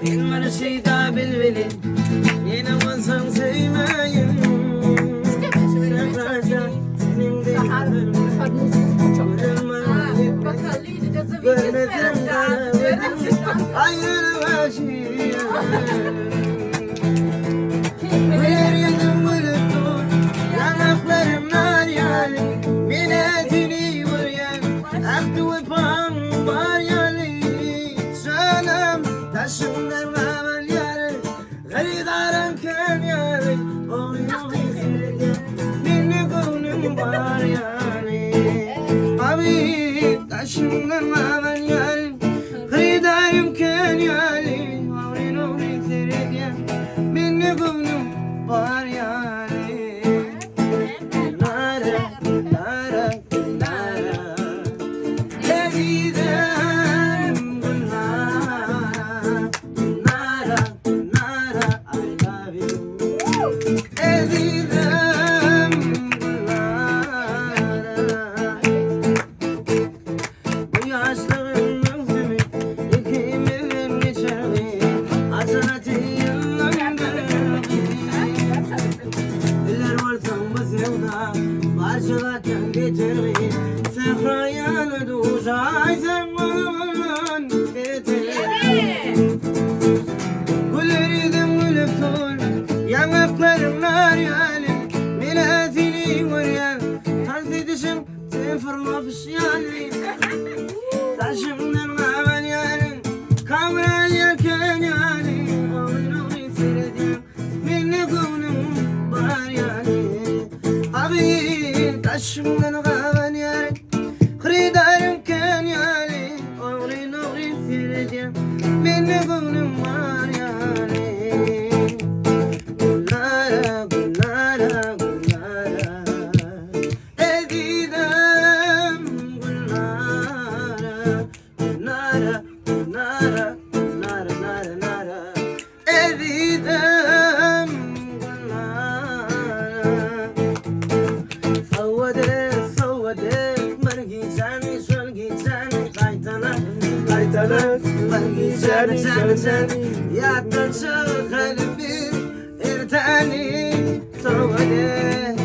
من مرشيدة بالبلي ينا وصل سيمايم Taşımdan maven yarim Hridarım ken yarim Avrin avrin serediyen Minni gönlüm var yarim Nara, nara, nara Ezidem Nara, nara, nara I love you Ezidem yanaklarımlar yalim milazini vuryan tarzidişim tefırlamış yalim taşımdan maven yalim kavral yerken yalim avrin avrin seyrediyem minni gönlüm var yalim abi taşımdan maven yalim hridarım ken yalim avrin avrin seyrediyem minni gönlüm var yalim يا تشغل في ارتاني سوداء